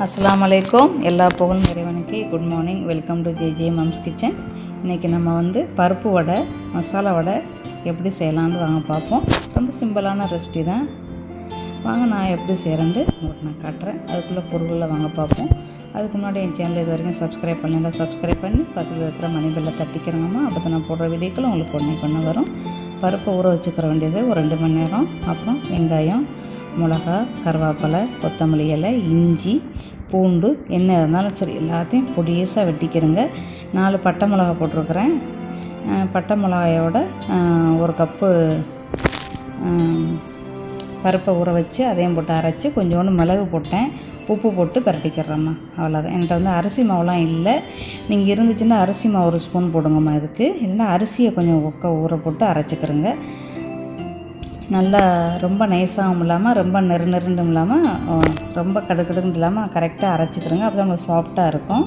அஸ்ஸலாமு எல்லா புகழும் இறைவனுக்கு. Good morning, welcome to JJmum'skitchen. இன்றைக்கி நம்ம பருப்பு வடை, மசாலா வடை எப்படி செய்யலான்னு வாங்க பார்ப்போம். ரொம்ப சிம்பிளான ரெசிபி தான். வாங்க நான் எப்படி செய்கிறேன்ட்டு உங்களுக்கு நான் காட்டுறேன். அதுக்குள்ளே பொருள்களை வாங்க பார்ப்போம். அதுக்கு முன்னாடி என் சேனல் இது வரைக்கும் சப்ஸ்கிரைப் பண்ணல, சப்ஸ்கிரைப் பண்ணி பக்கத்தில் இருக்கிற மணி பெல்லை தட்டிக்கிறோங்கம்மா. அப்போ தான் நான் போடுற வீடியோக்கள் உங்களுக்கு உடனே வரும். பருப்பை ஊற வச்சுக்கிற வேண்டியது ஒரு 2 மணி நேரம். அப்புறம் வெங்காயம், மிளகா, கருவேப்பிலை, கொத்தமல்லி இலை, இஞ்சி, பூண்டு, என்ன இருந்தாலும் சரி எல்லாத்தையும் பொடியசாக வெட்டிக்கிறேங்க. 4 பட்டை மிளகா போட்டிருக்கிறேன். பட்டை மிளகாயோட 1 கப்பு பருப்பை ஊற வச்சு அதையும் போட்டு அரைச்சி கொஞ்சோண்டு மிளகு போட்டேன், உப்பு போட்டு பரட்டிக்கிறேம்மா. அவ்வளோதான். என்கிட்ட அரிசி மாவுலாம் இல்லை. நீங்கள் இருந்துச்சுன்னா அரிசி மாவு 1 ஸ்பூன் போடுங்கம்மா. இதுக்கு இல்லைன்னா அரிசியை கொஞ்சம் ஊற போட்டு அரைச்சிக்கிறேங்க. நல்லா ரொம்ப நைஸாகவும் இல்லாமல் ரொம்ப நெருன்னு இல்லாமல் ரொம்ப கடுக்கடுன்னு இல்லாமல் கரெக்டாக அரைச்சிக்கிறோங்க. அப்போ தான் உங்களுக்கு சாஃப்டாக இருக்கும்.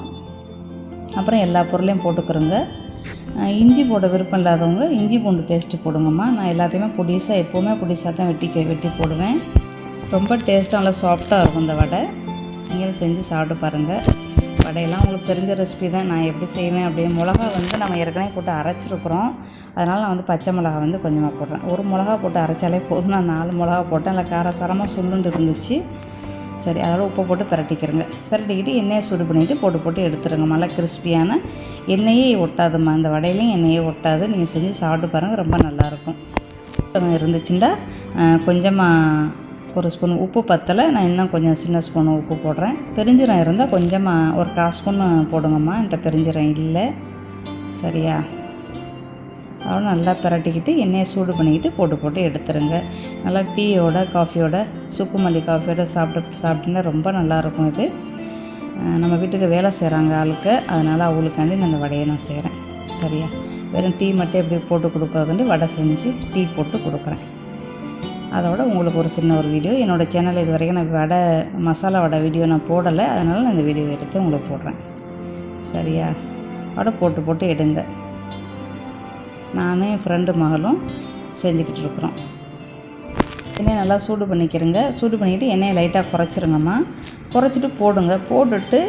அப்புறம் எல்லா பொருளையும் போட்டுக்கிறோங்க. இஞ்சி போட விருப்பம் இல்லாதவங்க இஞ்சி பூண்டு பேஸ்ட்டு போடுங்கம்மா. நான் எல்லாத்தையுமே பொடிசாக எப்போவுமே பொடிசாக தான் வெட்டி போடுவேன். ரொம்ப டேஸ்ட்டாக நல்லா சாஃப்டாக இருக்கும் இந்த வடை. நீங்களும் செஞ்சு சாப்பிட்டு பாருங்கள். வடையெல்லாம் உங்களுக்கு தெரிஞ்ச ரெசிபி தான். நான் எப்படி செய்வேன் அப்படின்னு மிளகா நம்ம ஏற்கனவே போட்டு அரைச்சிருக்கிறோம். அதனால் நான் பச்சை மிளகா கொஞ்சமாக போடுறேன். 1 மிளகா போட்டு அரைச்சாலே போதும். நான் 4 மிளகா போட்டேன். இல்லை காரசாரமாக சுள்ளுண்டு இருந்துச்சு. சரி, அதோட உப்பை போட்டு பரட்டிக்கிறேங்க. பரட்டிக்கிட்டு எண்ணெயை சூடு பண்ணிவிட்டு போட்டு எடுத்துருங்க. நல்லா கிறிஸ்பியான எண்ணெயே ஒட்டாதும்மா. இந்த வடையிலையும் எண்ணெயே ஒட்டாது. நீங்கள் செஞ்சு சாப்பிட்டு பாருங்கள், ரொம்ப நல்லாயிருக்கும். இருந்துச்சுன்னா கொஞ்சமாக 1 ஸ்பூன் உப்பு பத்தலை, நான் இன்னும் கொஞ்சம் சின்ன ஸ்பூன் உப்பு போடுறேன். பெருஞ்சீரம் இருந்தால் கொஞ்சமாக ஒரு 1/4 ஸ்பூன் போடுங்கம்மா. என்கிட்ட பெருஞ்சீரம் இல்லை. சரியா? அவ்வளோ நல்லா பரட்டிக்கிட்டு எண்ணெயை சூடு பண்ணிக்கிட்டு போட்டு எடுத்துருங்க. நல்லா டீயோட காஃபியோட சுக்கு மல்லி காஃபியோட சாப்பிட்டீங்கன்னா ரொம்ப நல்லாயிருக்கும். இது நம்ம வீட்டுக்கு வேலை செய்கிறாங்க ஆளுக்கு, அதனால் அவங்களுக்காண்டி நான் இந்த வடையை நான் செய்கிறேன். சரியா? வெறும் டீ மட்டும் எப்படி போட்டு கொடுக்குறதுண்டு வடை செஞ்சு டீ போட்டு கொடுக்குறேன். அதோட உங்களுக்கு ஒரு சின்ன வீடியோ என்னோடய சேனலில் இது வரைக்கும் நான் மசாலா வடை வீடியோ நான் போடலை. அதனால் நான் இந்த வீடியோ எடுத்து உங்களுக்கு போடுறேன். சரியா? வடை போட்டு எடுங்க. நானும் என் ஃப்ரெண்டு மகளும் செஞ்சுக்கிட்டு இருக்கிறோம். எண்ணெயை நல்லா சூடு பண்ணிக்கிறேங்க. சூடு பண்ணிக்கிட்டு எண்ணெயை லைட்டாக குறைச்சிருங்கம்மா. குறைச்சிட்டு போடுங்க. போட்டுட்டு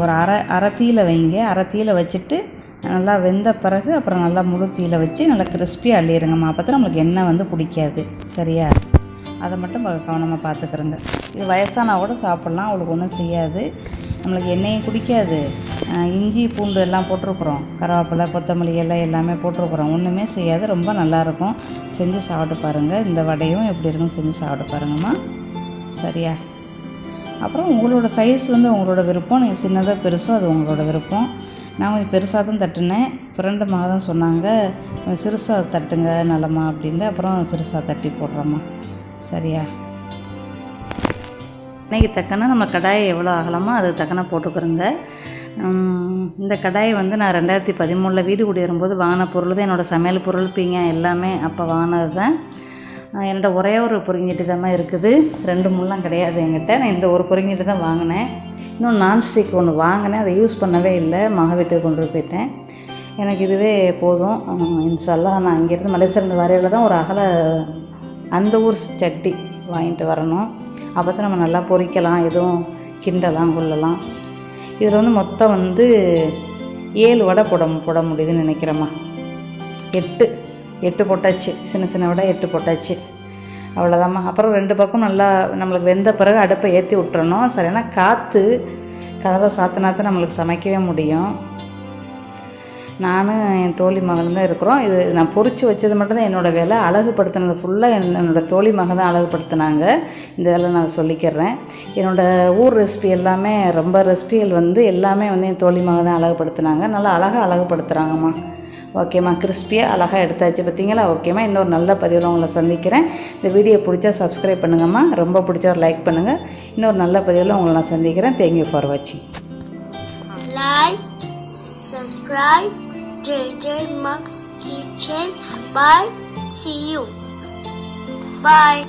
ஒரு அரை தீயில் வைங்க. அரை தீயில் வச்சுட்டு நல்லா வெந்த பிறகு அப்புறம் நல்லா முழு தீயில் வச்சு நல்லா கிறிஸ்பியாக அள்ளிடுங்கம்மா. அப்போ தான் நம்மளுக்கு எண்ணெய் பிடிக்காது. சரியா? அதை மட்டும் கவனமாக பார்த்துக்கிறோங்க. இது வயசானா கூட சாப்பிட்லாம், அவளுக்கு ஒன்றும் செய்யாது. நம்மளுக்கு எண்ணெயும் குடிக்காது. இஞ்சி பூண்டு எல்லாம் போட்டிருக்குறோம், கருவேப்பிலை, கொத்தமல்லி இலை எல்லாமே போட்டிருக்குறோம். ஒன்றுமே செய்யாது. ரொம்ப நல்லாயிருக்கும். செஞ்சு சாப்பிட்டு பாருங்கள். இந்த வடையும் எப்படி இருக்குன்னு செஞ்சு சாப்பிட்டு பாருங்கம்மா. சரியா? அப்புறம் உங்களோட சைஸ் உங்களோட விருப்பம். நீங்கள் சின்னதாக பெருசோ அது உங்களோட விருப்பம். நான் கொஞ்சம் பெருசாக தான் தட்டினேன். ஃப்ரெண்டு மக தான் சொன்னாங்க சிறுசாக தட்டுங்க நல்லம்மா அப்படின்ட்டு. அப்புறம் சிறுசாக தட்டி போடுறோம்மா. சரியா? இன்றைக்கி தக்கன நம்ம கடாயை எவ்வளோ ஆகலாமோ அதுக்கு தக்கன போட்டுக்கிறோங்க. இந்த கடாயை நான் 2013 வீடு குடியேறும்போது வாங்கின பொருள் தான். என்னோடய சமையல் பொருள் பீங்க எல்லாமே அப்போ வாங்கினது தான். என்னோட ஒரே ஒரு பொறுங்கிட்டு தான் இருக்குது. 2 முள்ளாம் கிடையாது என்கிட்ட. நான் இந்த ஒரு பொறுங்கிட்டு தான் வாங்கினேன். இன்னும் நான்ஸ்டிக் ஒன்று வாங்கினேன், அதை யூஸ் பண்ணவே இல்லை. மக வீட்டுக்கு கொண்டு போயிட்டேன். எனக்கு இதுவே போதும். இன்ஷால்லா நான் இங்கேருந்து மலேசியிலேருந்து வரையில் தான் ஒரு அந்த ஊர் சட்டி வாங்கிட்டு வரணும். அப்போ தான் நம்ம நல்லா பொரிக்கலாம், எதுவும் கிண்டலாம் கொள்ளலாம். இதில் மொத்தம் 7 வடை போட முடியுதுன்னு நினைக்கிறேம்மா. 8 போட்டாச்சு. சின்ன வடை 8 போட்டாச்சு. அவ்வளோதாம்மா. அப்புறம் 2 பக்கம் நல்லா நம்மளுக்கு வெந்த பிறகு அடுப்பை ஏற்றி விட்டுறணும். சரியான காற்று கதவை சாத்தினாத்தான் நம்மளுக்கு சமைக்கவே முடியும். நானும் என் தோழி மகன் தான் இருக்கிறோம். இது நான் பொரித்து வச்சது மட்டும்தான் என்னோடய வேலை. அழகுபடுத்தினது ஃபுல்லாக என்னோடய தோழி மகன் தான் அழகுபடுத்தினாங்க. இந்த வேலை நான் சொல்லிக்கிறேன். என்னோடய ஊர் ரெசிபி எல்லாமே ரொம்ப ரெசிபிகள் எல்லாமே என் தோழி மகன் தான் அழகுபடுத்தினாங்க. நல்லா அழகுபடுத்துகிறாங்கம்மா. ஓகேம்மா. கிறிஸ்பியாக அழகாக எடுத்தாச்சு பார்த்தீங்களா? ஓகேம்மா. இன்னொரு நல்ல பதிவில் உங்களை சந்திக்கிறேன். இந்த வீடியோ பிடிச்சா சப்ஸ்கிரைப் பண்ணுங்கம்மா. ரொம்ப பிடிச்சா ஒரு லைக் பண்ணுங்கள். இன்னொரு நல்ல பதிவில் உங்களை நான் சந்திக்கிறேன். தேங்க்யூ ஃபார் வாட்சிங். Like, subscribe JJmum'skitchen. Bye. See you. Bye.